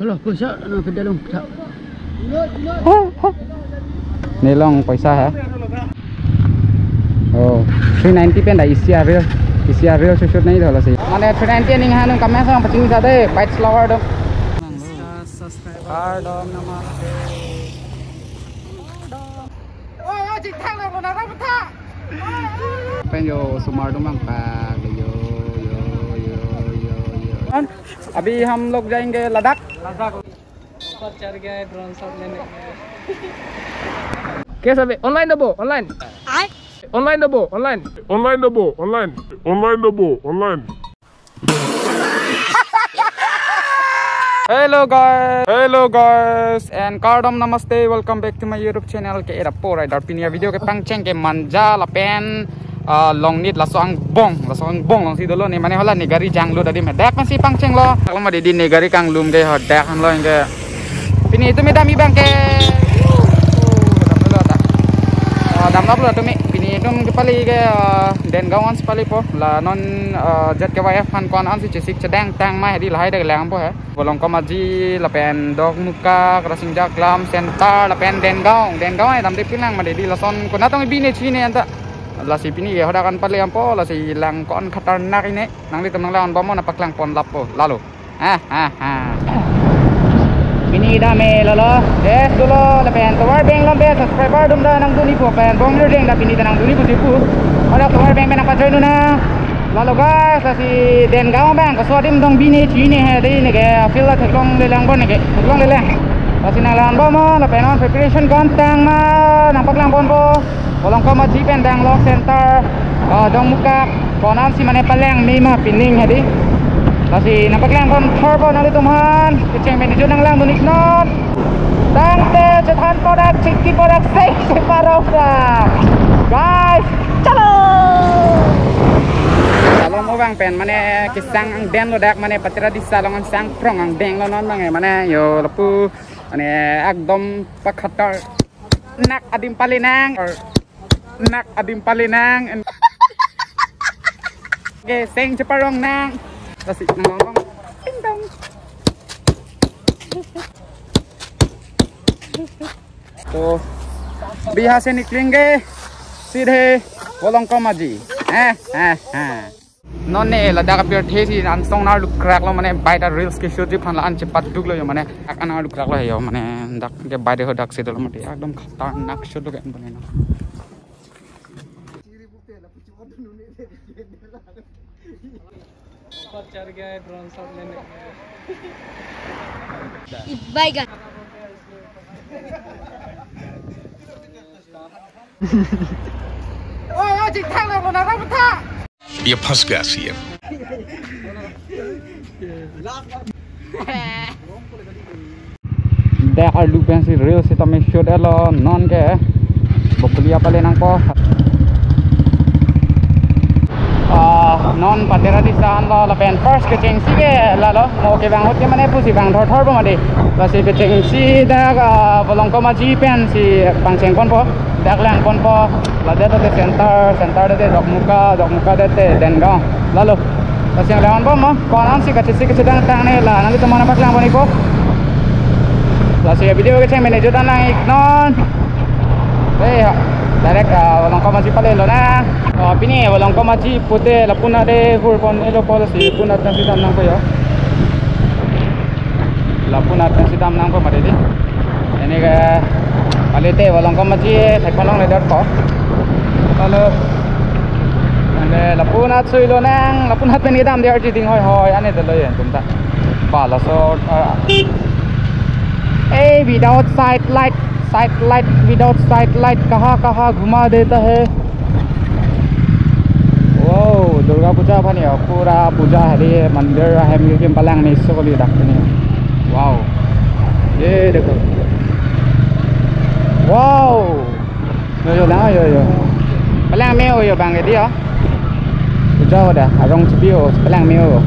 Kalau puasa no pedalong. Nelong paisa ha. Oh, 390 pen dah isi real. Isi real shoot nahi thola sih. Mane 390 ning hanu kamera sang pacing sade bite slower dong. Subscribe dong namaste. Oh, chỉnh thang lo na ra tha. Pen yo sumar dong mang pa yo. अभी हम लोग जाएंगे लद्दाख। ऊपर चढ़ गए drone shot लेने। कैसे अभी ऑनलाइन दबो ऑनलाइन ऑनलाइन दबो ऑनलाइन ऑनलाइन दबो ऑनलाइन ऑनलाइन दबो online. Hello guys and Kardom namaste, welcome back to my YouTube channel ke era po rider pinia video ke pangcheng ke manja lapen long nit lasong bong long si dolo ni mane hola ni gari jang lu tadi medak masih pangceng lo kalau mau di ni gari kang lum ke hodak han lo ke pini itu medami bang ke dam lo tu me pini itu ke pali ke den gawan pali po la non jet ke waya fan kon an si cesik cedang tang mai di lahai de lang po ha bolong ko maji lapen dog muka krasing jaklam center lapen den gaung ai dam de pilang ma di lason ko na tong bini chini anta lasi pini ya hodakan pali ampo lasi lang kon khatarnak ini nang di temang lawan bomo napak lang pon lapo lalu pini dame lolo des dulu lepen tower bank lombe subscriber dum da nang duni po pen bong reng da pini nang duni putipu ada tower bank menang pacoy nuna lalu guys lasi den gaung bang kesuadim dong bini chini he dei ne ke feel la thlong le lang bon ne ke thlong le lang lasi nang lawan bomo lepen on preparation kontang ma napak lang pon po bolong ko maji pendang lock center dong muka konan si mane paleng mi ma pining hadi kasi napaklang kon turbo na dito man keceng manager nang lang dunik non tangte cethan product chiki product safety parofra guys chalo salong mo bang pen mane kisang ang den lo dak mane patira di salong ang sang prong ang deng lo non bang mane yo lepu mane akdom pakhatar nak adim palinang nak adim palinang okay sing ceparong nang kasi nang ngomong ding dong तो बिहार से निकलेंगे सीधे बोलोंग को माजी नॉने लद्दाख पे थे सी अनसोंग ना लुक क्रैक लो माने बाइटा रील्स के शूट फन अन चिपट दुग लो माने अकना लुक क्रैक लो है माने दक के बाइटे हो दक से दल मटे एकदम खतरनाक शूट के बने ना ऊपर चढ़ गए ड्रोन शॉट लेने बैगन ओए जी थैंक लो ना रा था ये फंस गया सीएम दे आर लुक पेन सी रील से तमे शूट एलो नॉन के बकलिया पाले नंग को non patera di san lo la pen first ke cheng si ke la lo mo ke bang hot ke mane pu si bang thor thor ba ma de la si ke cheng si da bolong ko ma ji pen si pang cheng kon po dak lang kon po la de de center de dok muka de te den ga la lo la siang lawan po mo kon an si ke sedang tang ne la nanti teman apa lang po ni po la si video ke cheng manager dan lang iknon direct walang kamaji pala lo na pini walang kamaji pute la puna de furpon elo policy puna tan sidam nang ko yo la puna tan sidam nang ko mari di ini ke palite walang kamaji thai panong le dot ko kalau ane la puna chui lo nang la puna pen idam de arti ding hoi ane de lo yen tumta pa la so without side light without side light कहाँ घुमा देता है वो दुर्गा पूजा भानी पूरा पूजा है मंदिर है म्यूजियम पलंग में इसको भी रखते वाओ ये देखो वाओ यो ना यो पलंग में यो bang dia पूजा होता arong cibio पलंग में हो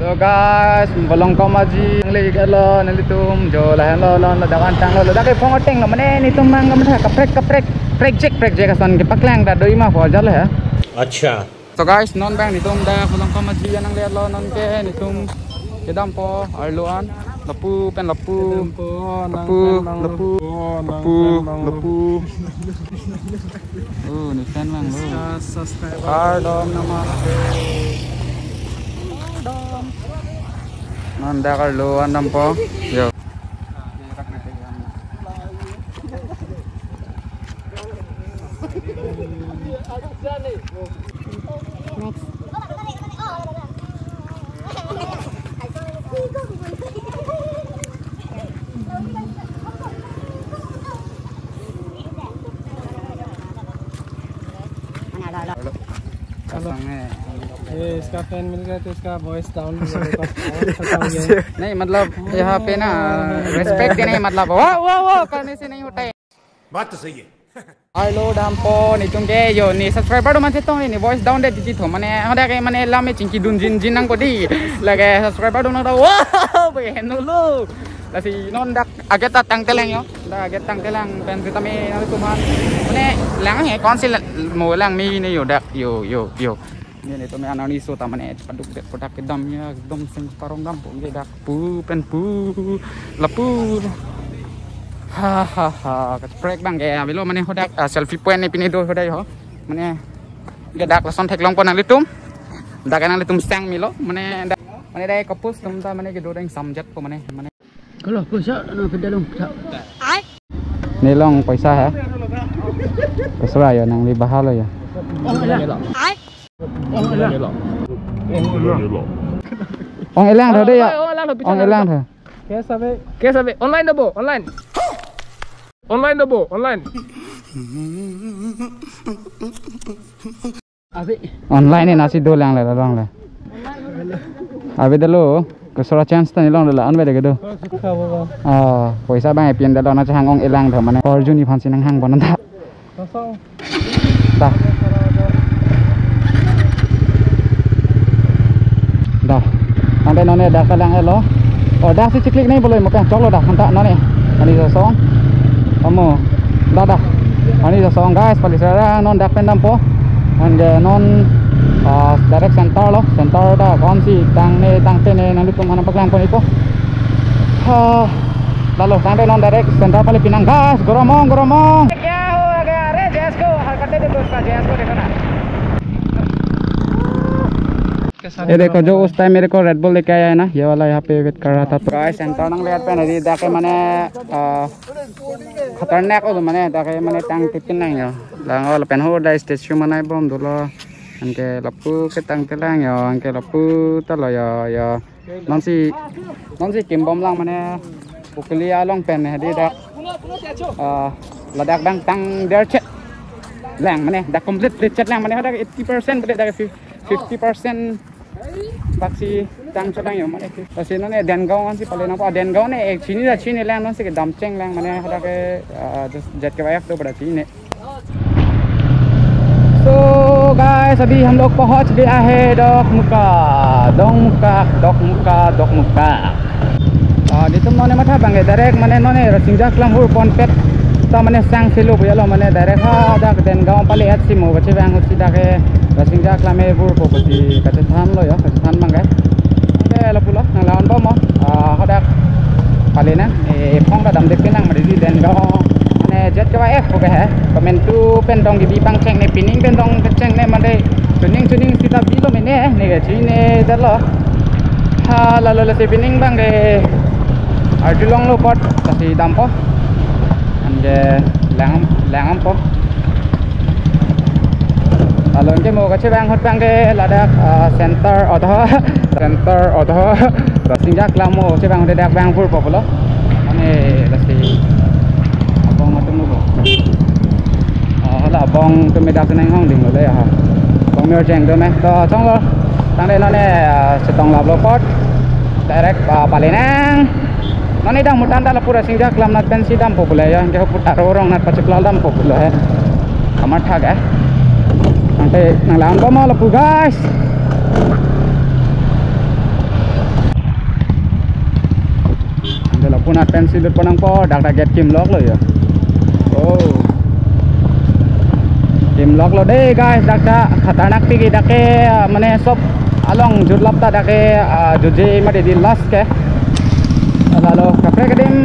so guys bolong ko maji ngali galo nalitum jo la lo dakan tang lo da ke phong ateng lo mane ni tum mang gam ka prek jek asan ke paklang da doi ma ho jal ha अच्छा so guys non bang ni tum da bolong ko maji nang le lo non ke ni tum kedam po arluan lapu pen lapu ni fan lang lo pardom namaste nanda arluan dam po yo इसका फैन मिल गया तो इसका voice down नहीं मतलब यहाँ पे ना रेस्पेक्ट देने मतलब वाह वाह वाह करने से नहीं होता है बात तो सही है Hello dampo ni tungke yo ni subscriber do macam tu ni voice down deh di situ mana ada kayak mana lama cingki dun jin nang kodi lagi subscriber do nada wow behenu lu lasi non dak agak tang teleng yo dah agak tang teleng pen kita me nanti tuhan mana lang he kon si mau lang mi ni yo dak yo ni tu me anani so tamane paduk dek kotak kedam ya kedam sing parong dampo ni dak pu pen pu lapu hahaha break bang kayak bilo mana hodak selfie point ni pini do hodai ho mana gadak lason thek long pon litum dak nang litum sang milo mana dai kapus tum ta mana ke do dang samjat ko mana kalau puasa no pedalung ai ni long paisa ha paisa ya nang li bahal ya ai ong elang thôi đấy ạ ong elang thôi Kaya sabi online na bo online na bo online abi online ni nasi do lang la abi dalo kesora chance ta ni long la an be de ke do paisa bang pian da na chang ong elang tho mane orju ni phan sin hang bon ta ta dah sampai none dah kalang elo oh dah si ciklik ni boleh makan cok lo dah hantar none ani sosong kamu dah ani sosong guys paling sekarang non dak pendam po and non direct center lo center dah kon si tang te ne nanti tu mana paklang pon ipo lalu sampai non direct center paling pinang guys goromong क्या हो गया अरे जैस को हरकतें देखो उसका जैस को देखो ना ये देखो जो उस टाइम मेरे को रेड बुल लेके आया है ना ये वाला यहाँ पे वेट कर रहा था तो गाइस सेंटर नंग लेट पे नदी दाके मने खतरनाक हो मने दाके मने टांग टिपिन नहीं हो लांगो पेन हो दा स्टेच्यू मने बम दुलो अंके लपू के टांग तेलांग यो अंके लपू तलो यो नॉन सी किम बम लांग मने पुकलिया लोंग पेन है दी dak ladak bang tang der chat lang mane dak complete chat lang mane dak 80% bede dak 50% baksi tang chodang yo mane kasi none dengau kan si pale na pa dengau ne ek chini lang non si ke damcheng lang mane hada ke jet के वाइफ तो बड़ा चीनी so guys अभी हम लोग पहुंच गया है डॉक मुका di tu none mata bang direct mane none Rasingjak lang hur pon pet ta mane sang selo buyalo mane direct ha dak dengau pale at si mo bache bang si dak Rasingjak lame hur po bati kacethan lo yo kacethan mangga la pulo nang lawan ba mo hodak palena phong da dam de pinang mari di den ga ane jet ka f ko he komen tu pen dong di bang cheng ne pining pen dong cheng ne mande tuning sita bilo mene ne ga chi ne dalo ha la se pining bang de artilong lo pot kasi dampo ande langam po lalu ke mo kache bang hot bang de ladak center odho Rasingjak lamo che bang de dak bang pur populo ane lasi abong atum lo hala abong tu me dak nang hong ding lo le ha abong mer jeng do me to chong lo tang de none setong lab lo pot direct palenang none dang mutan da la pura Rasingjak lam nat pensi dam populo ya ke putar orang nat paceklal dam populo he amar thag eh nanti nang lawan ba mo lapu guys nanti lapu nat pensi lut panang po dak get kim lock lo ya oh kim lock lo deh guys dak khatanak pigi dak mane sob along jud lapta dake juje made di last ke lalu kaprek dim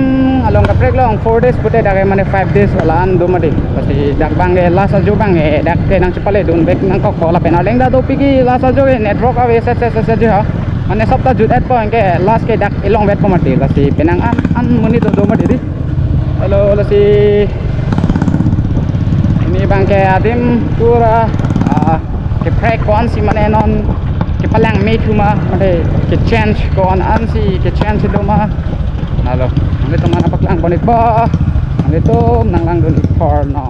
along kaprek long 4 days pute dake mane 5 days alaan do made pasti dak bange last ajo bange dak ke nang chepale dun bek nang kok la pena lengda do pigi last ajo network awe set ha mane sapta jud et point ke last ke dak ilong wet pamati lasi penang an muni do made di lalu lasi ini bangke adim pura ke prek kon si mane non ke palang me cuma made ke change kon an si ke change do ma lalu itu mana paklang bonit ba itu nang lang dun for no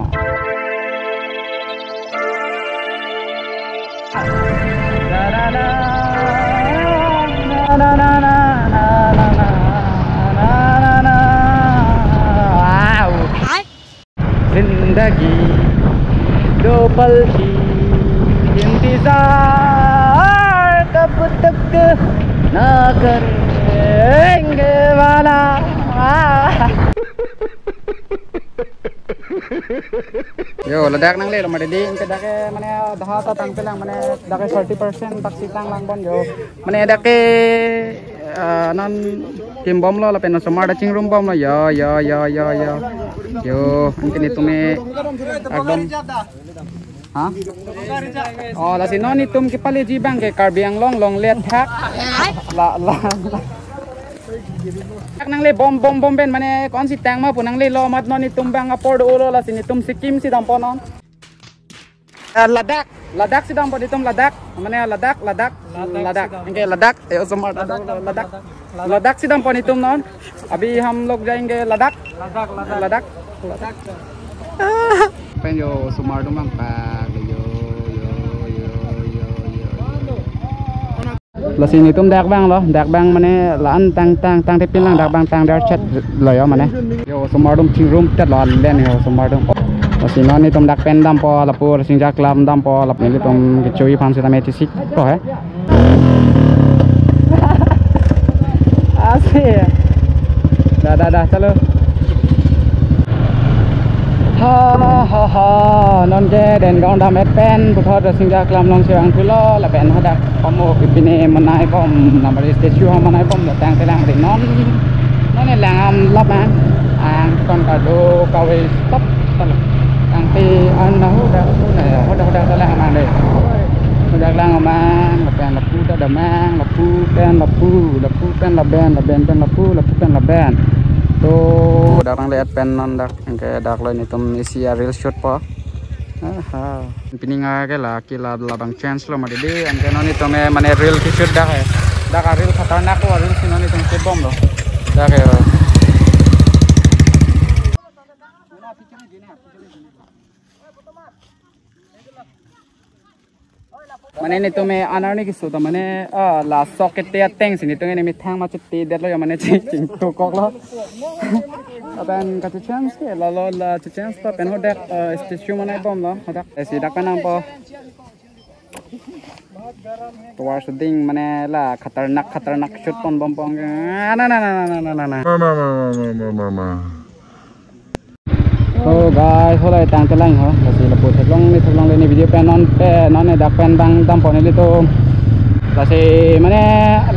wow zindagi do pal ki इंतजार कब तक ना करेंगे वाला yo ledak nang le lo made di ke dake mane daha ta tang pelang mane dake 30% tak sitang lang bon yo mane dake non tim bom lo la pen smart ching room bom lo yo antini tume ekdom ha oh la sinoni tum ki pale jibang ke karbiang long let thak la nang le bom ben mane kon si tang ma punang le lo mat noni tum bang apor do lo la sini tum sikim si dam ponon ladak si dam podi tum ladak mane ladak इंगे लद्दाख लद्दाख से दम पनी तुम नॉन अभी हम लोग जाएंगे लद्दाख पेन यो सुमार दुमंग पा yo lasi ni tum dak bang mane lan tang te pin lang dak bang tang dar chat lo yo mane yo sumar dum ting room tat lo len yo sumar dum lasi no ni tum dak pen dam po lapur singja klam dam po lap ni tum ke chui phan se tame tisik ko hai ase dah chalo ha non ke den gong dam et pen puthot singja klam long siang thulo la pen hadak pomo pipine manai pom namari statue ha manai pom tang telang ri non lang am lap ang kon ka do kawe stop tal ang ti an na hoda telang mang de hoda lang mang la pen la pu da mang la pu pen la ben la ben to darang lihat pen non dak engke dak lo ni tum isi real shot po pininga ke la kila labang chance lo made de engke non itu me mane real ki shot dak real khatarnak ko real sinon itu ke bom lo dak ya mane ni to me anar ni kisu to mane la socket te teng sini to ni mi thang ma chitti det lo mane ching to kok lo aban ka chance ke la chance pa pen hodak statue mane bom lo hodak si dak panam po to war shooting mane la khatarnak shot pon bom pong na oh guys holai tang telang ho lasi lapu thlong ni video pen non ne dak pen bang dam pon ni to lasi mane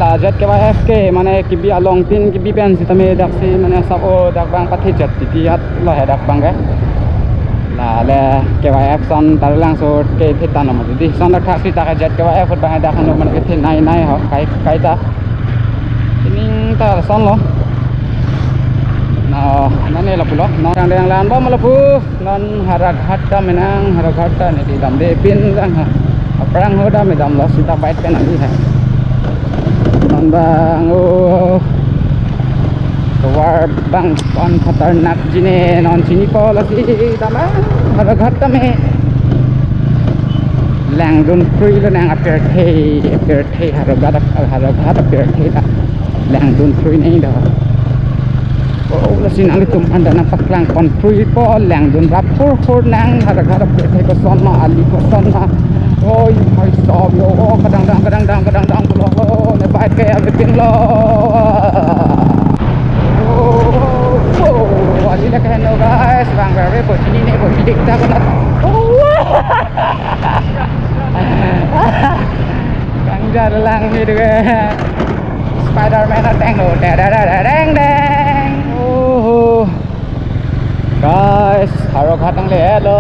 la jet ke ke mane kibi along tin kibi pen si tame dak si mane sab o dak bang pathi jet ti hat la he dak bang ga la le ke son tarlang so ke thitan ma di son dak thak si ta jet ke fut bang dak no mane ke thin nai ho kai ta tining ta son lo nane la pulo non yang lan bom la pu non harak hatta menang harak hatta ni di dam de pin sang ha perang hoda me dam la sita bait pen ani hai non bang war bang kon khatarnak jine non sini po la si dam harak hatta me lang dun free lo nang appear the harak hatta appear the lang dun free nei da oh lasin ali tum anda nampak lang kon free po lang dun rapur nang harap ke ko son ma ali ko son ma oi mai sob yo kadang lo ne bait ke everything lo oh ali la kan no guys bang very po sini ne po kita kan jar lang ni de Spider-Man teng no deng deng oh guys हरो खत्म ले लो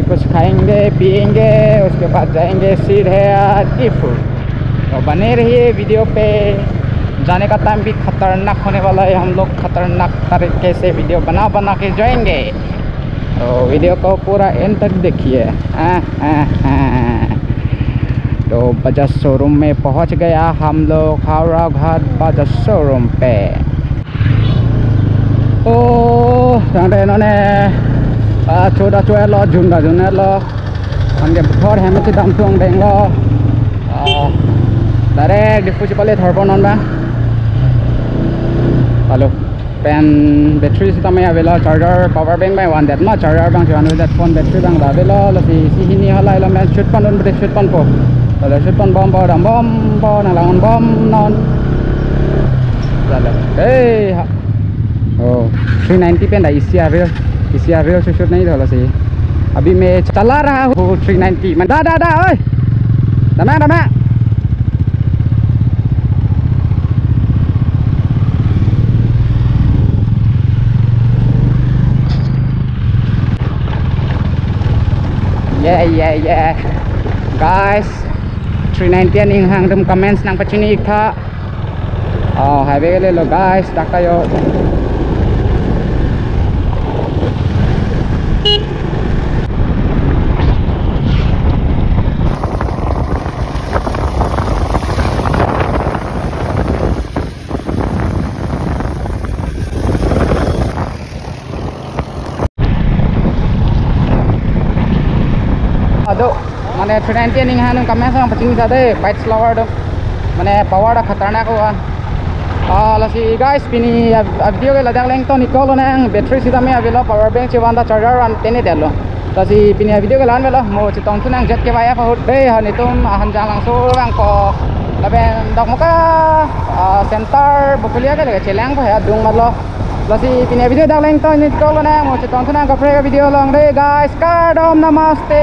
कुछ खाएंगे पिएंगे उसके बाद जाएंगे सीधे टीफू तो बने रहिए वीडियो पे जाने का टाइम भी खतरनाक होने वाला है हम लोग खतरनाक तरीके से वीडियो बना के जाएंगे तो वीडियो को पूरा एंड तक देखिए तो बजाज शोरूम में पहुंच गया हम लोग हावड़ा घाट बजाज शोरूम पे ओ सांडे नने छोटा चुए लो झुंडा झुने लो हमके थोड़ हेमे से दाम तुंग बेंग लो डायरेक्ट डिफूजी पले थोड़ नन बा हेलो पेन बैटरी से तमे आवेला चार्जर पावर बैंक में वन दैट मा चार्जर बang से वन दैट फोन बैटरी बang दावेला लसी सिहिनी हला इला मैं शूट पन बे शूट पन को तो शूट पन बम बम बम बम ना लांगन बम नॉन चलो ए ओ 390 पे ना इसी रियल से शूट नहीं होला सही अभी मैं चला रहा हूँ 390 मैं दा ओए दमा yeah guys 390 ning hang dum comments nang pachini ikha highway le lo guys takayo Aduh, mana 390 ning hanung kamera sang pacing sade bike slower do mana power da khatarnak wa lasi guys pini video ke ladang leng to nikolo nang battery sida me avelo power bank che wanda charger an tene delo lasi pini video ke lan velo mo chitong tunang jet ke baya fa hut dei han itum han jang lang so bang ko laben dok muka center bukulia ke le chelang pa ya dung malo lasi pini video dak leng to nikolo nang mo chitong tunang ka video long dei guys kadom namaste